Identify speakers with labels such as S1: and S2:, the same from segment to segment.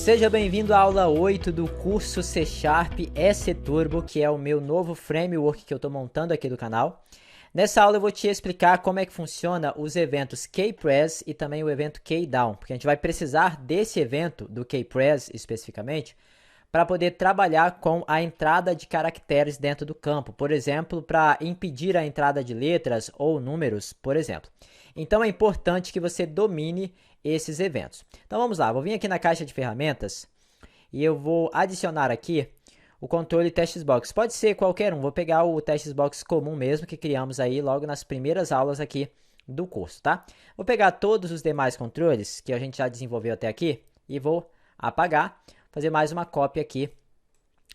S1: Seja bem-vindo à aula 8 do curso C Sharp EC Turbo, que é o meu novo framework que eu estou montando aqui do canal. Nessa aula eu vou te explicar como é que funciona os eventos kpress e também o evento kdown, porque a gente vai precisar desse evento, do kpress especificamente, para poder trabalhar com a entrada de caracteres dentro do campo, por exemplo, para impedir a entrada de letras ou números, por exemplo. Então é importante que você domine esses eventos. Então vamos lá, vou vir aqui na caixa de ferramentas e eu vou adicionar aqui o controle TextBox. Pode ser qualquer um, vou pegar o TextBox comum mesmo que criamos aí logo nas primeiras aulas aqui do curso, tá? Vou pegar todos os demais controles que a gente já desenvolveu até aqui e vou apagar, fazer mais uma cópia aqui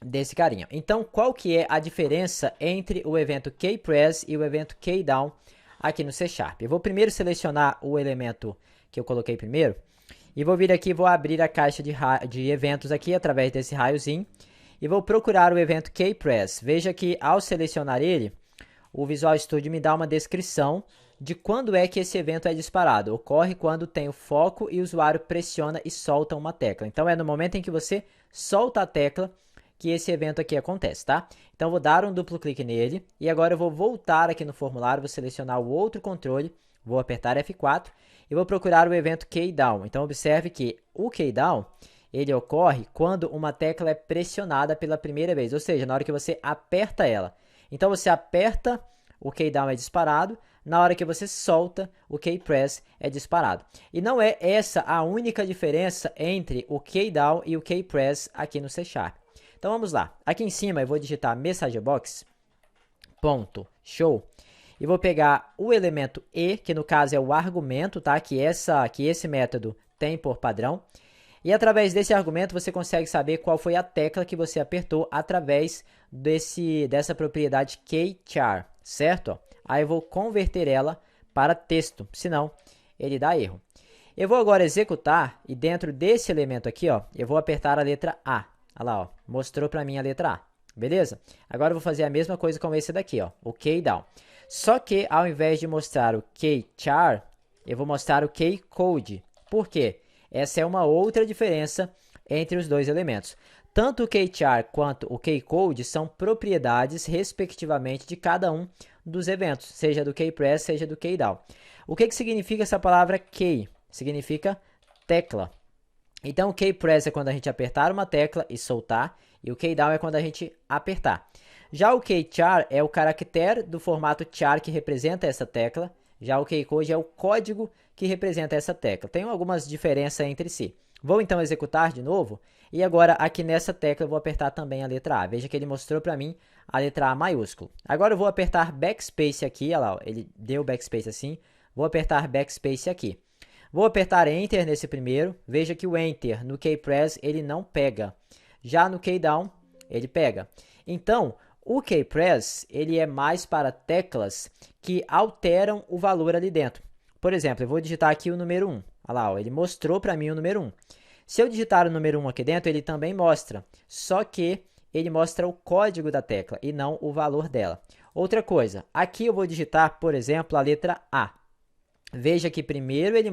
S1: desse carinha. Então, qual que é a diferença entre o evento kpress e o evento kdown aqui no C Sharp? Eu vou primeiro selecionar o elemento que eu coloquei primeiro e vou vir aqui, vou abrir a caixa de eventos aqui através desse raiozinho e vou procurar o evento kpress. Veja que ao selecionar ele, o Visual Studio me dá uma descrição de quando é que esse evento é disparado. Ocorre quando tem o foco e o usuário pressiona e solta uma tecla. Então, é no momento em que você solta a tecla que esse evento aqui acontece, tá? Então, vou dar um duplo clique nele e agora eu vou voltar aqui no formulário, vou selecionar o outro controle, vou apertar F4 e vou procurar o evento kdown. Então, observe que o kdown, ele ocorre quando uma tecla é pressionada pela primeira vez, ou seja, na hora que você aperta ela. Então, você aperta, o kdown é disparado, na hora que você solta, o kpress é disparado. E não é essa a única diferença entre o kdown e o kpress aqui no C Sharp. Então vamos lá. Aqui em cima eu vou digitar messagebox.show e vou pegar o elemento e, que no caso é o argumento, tá? Que esse método tem por padrão. E através desse argumento você consegue saber qual foi a tecla que você apertou através dessa propriedade kchar, certo? Aí eu vou converter ela para texto, senão ele dá erro. Eu vou agora executar e dentro desse elemento aqui, ó, eu vou apertar a letra A. Olha lá, ó, mostrou para mim a letra A, beleza? Agora eu vou fazer a mesma coisa com esse daqui, ó, o kdown. Só que ao invés de mostrar o kchar, eu vou mostrar o kcode. Por quê? Essa é uma outra diferença entre os dois elementos. Tanto o kchar quanto o kcode são propriedades, respectivamente, de cada um dos eventos, seja do kpress, seja do kdown. O que significa essa palavra key? Significa tecla. Então, o kpress é quando a gente apertar uma tecla e soltar, e o kdown é quando a gente apertar. Já o kchar é o caractere do formato char que representa essa tecla, já o kcode é o código que representa essa tecla. Tem algumas diferenças entre si. Vou então executar de novo, e agora aqui nessa tecla eu vou apertar também a letra A. Veja que ele mostrou para mim a letra A maiúsculo. Agora eu vou apertar backspace aqui, olha lá, ó, ele deu backspace assim, vou apertar backspace aqui. Vou apertar Enter nesse primeiro, veja que o Enter no kpress ele não pega, já no kdown ele pega. Então, o kpress ele é mais para teclas que alteram o valor ali dentro. Por exemplo, eu vou digitar aqui o número 1, olha lá, ó, ele mostrou para mim o número 1. Se eu digitar o número 1 aqui dentro, ele também mostra, só que ele mostra o código da tecla e não o valor dela. Outra coisa, aqui eu vou digitar, por exemplo, a letra A. Veja que primeiro ele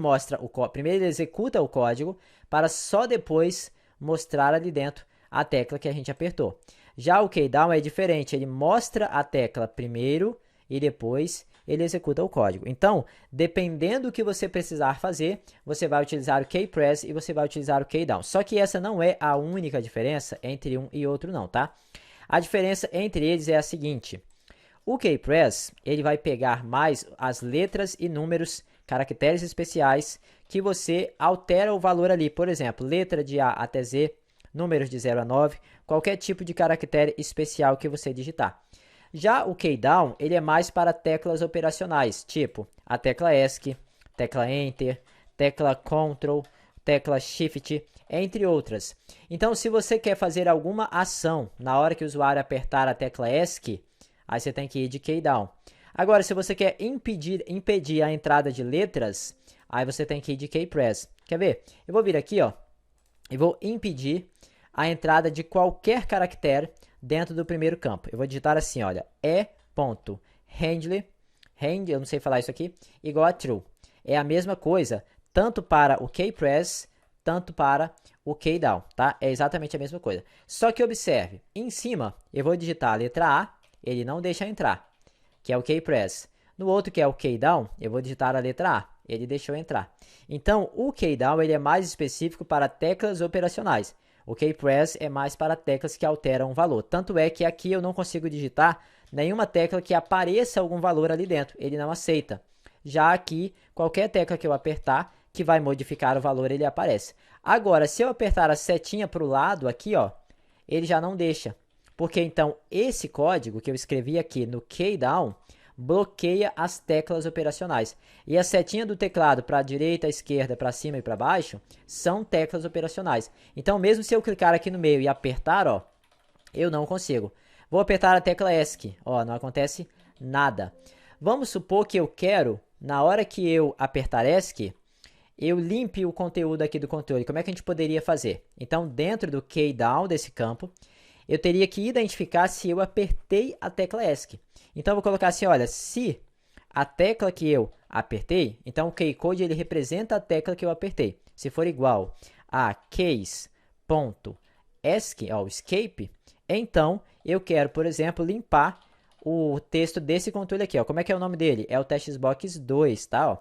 S1: primeiro ele executa o código para só depois mostrar ali dentro a tecla que a gente apertou. Já o kdown é diferente, ele mostra a tecla primeiro e depois ele executa o código. Então, dependendo do que você precisar fazer, você vai utilizar o kpress e você vai utilizar o kdown. Só que essa não é a única diferença entre um e outro não, tá? A diferença entre eles é a seguinte: o kpress, ele vai pegar mais as letras e números, caracteres especiais, que você altera o valor ali. Por exemplo, letra de A até Z, números de 0 a 9, qualquer tipo de caractere especial que você digitar. Já o kdown, ele é mais para teclas operacionais, tipo a tecla ESC, tecla Enter, tecla Ctrl, tecla Shift, entre outras. Então, se você quer fazer alguma ação na hora que o usuário apertar a tecla ESC, aí você tem que ir de kdown. Agora, se você quer impedir a entrada de letras, aí você tem que ir de kpress. Quer ver? Eu vou vir aqui, ó, e vou impedir a entrada de qualquer caractere dentro do primeiro campo. Eu vou digitar assim, olha, e.handle, eu não sei falar isso aqui, igual a true. É a mesma coisa, tanto para o kpress tanto para o key down, tá? É exatamente a mesma coisa. Só que observe, em cima eu vou digitar a letra A, ele não deixa entrar, que é o key press. No outro, que é o key down, eu vou digitar a letra A, ele deixou entrar. Então, o key down ele é mais específico para teclas operacionais. O key press é mais para teclas que alteram o valor. Tanto é que aqui eu não consigo digitar nenhuma tecla que apareça algum valor ali dentro. Ele não aceita. Já aqui, qualquer tecla que eu apertar, que vai modificar o valor, ele aparece. Agora, se eu apertar a setinha para o lado aqui, ó, ele já não deixa. Porque então, esse código que eu escrevi aqui no key down, bloqueia as teclas operacionais. E a setinha do teclado para a direita, a esquerda, para cima e para baixo são teclas operacionais. Então, mesmo se eu clicar aqui no meio e apertar, ó, eu não consigo. Vou apertar a tecla ESC, ó, não acontece nada. Vamos supor que eu quero, na hora que eu apertar ESC, eu limpe o conteúdo aqui do controle. Como é que a gente poderia fazer? Então, dentro do key down desse campo, eu teria que identificar se eu apertei a tecla ESC. Então, eu vou colocar assim, olha, se a tecla que eu apertei, então o keycode ele representa a tecla que eu apertei. Se for igual a case.esc, ó, escape, então eu quero, por exemplo, limpar o texto desse controle aqui. Ó. Como é que é o nome dele? É o TestBox 2, tá? Ó.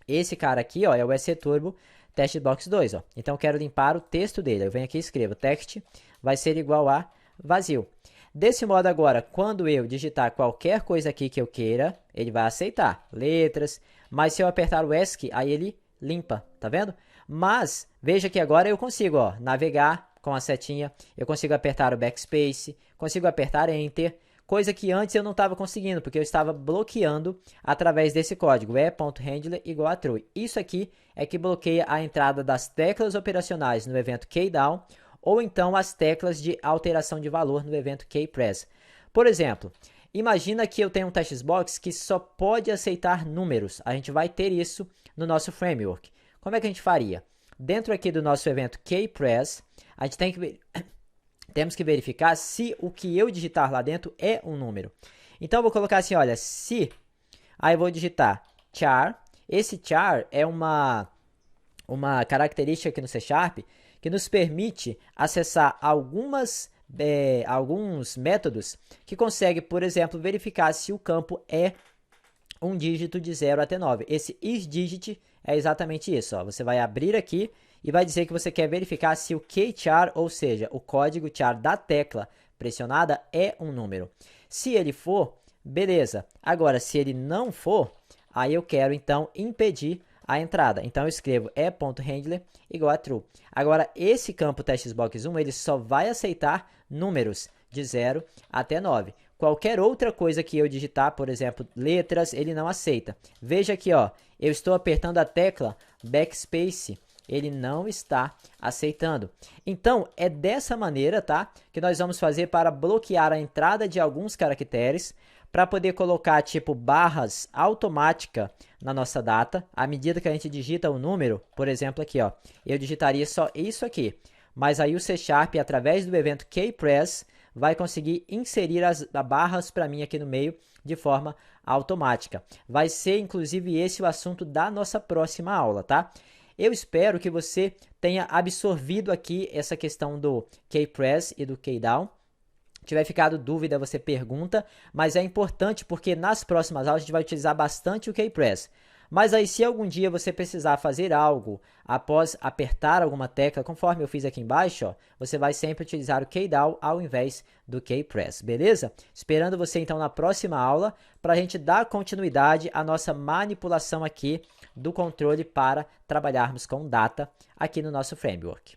S1: Esse cara aqui ó, é o EC Turbo TestBox 2. Ó. Então, eu quero limpar o texto dele. Eu venho aqui e escrevo text vai ser igual a vazio. Desse modo agora, quando eu digitar qualquer coisa aqui que eu queira, ele vai aceitar letras, mas se eu apertar o ESC, aí ele limpa, tá vendo? Mas veja que agora eu consigo ó, navegar com a setinha, eu consigo apertar o backspace, consigo apertar Enter, coisa que antes eu não estava conseguindo, porque eu estava bloqueando através desse código, e.handler igual a true. Isso aqui é que bloqueia a entrada das teclas operacionais no evento keydown, ou então as teclas de alteração de valor no evento keypress. Por exemplo, imagina que eu tenho um TestBox que só pode aceitar números. A gente vai ter isso no nosso framework. Como é que a gente faria? Dentro aqui do nosso evento keypress, a gente temos que verificar se o que eu digitar lá dentro é um número. Então, eu vou colocar assim, olha, se... Aí eu vou digitar char. Esse char é uma característica aqui no C# que nos permite acessar alguns métodos que conseguem, por exemplo, verificar se o campo é um dígito de 0 até 9. Esse isDigit é exatamente isso. Ó. Você vai abrir aqui e vai dizer que você quer verificar se o keychar, ou seja, o código char da tecla pressionada é um número. Se ele for, beleza. Agora, se ele não for, aí eu quero então impedir a entrada. Então, eu escrevo e.handler igual a true. Agora, esse campo TestBox 1, ele só vai aceitar números de 0 até 9. Qualquer outra coisa que eu digitar, por exemplo, letras, ele não aceita. Veja aqui, ó, eu estou apertando a tecla backspace, ele não está aceitando. Então, é dessa maneira, tá, que nós vamos fazer para bloquear a entrada de alguns caracteres, para poder colocar tipo barras automática na nossa data, à medida que a gente digita o número, por exemplo aqui, ó, eu digitaria só isso aqui, mas aí o C#, através do evento keypress, vai conseguir inserir as barras para mim aqui no meio de forma automática. Vai ser inclusive esse o assunto da nossa próxima aula, tá? Eu espero que você tenha absorvido aqui essa questão do keypress e do keydown. Se tiver ficado dúvida, você pergunta, mas é importante porque nas próximas aulas a gente vai utilizar bastante o keypress. Mas aí, se algum dia você precisar fazer algo após apertar alguma tecla, conforme eu fiz aqui embaixo, ó, você vai sempre utilizar o keydown ao invés do keypress, beleza? Esperando você então na próxima aula para a gente dar continuidade à nossa manipulação aqui do controle para trabalharmos com data aqui no nosso framework.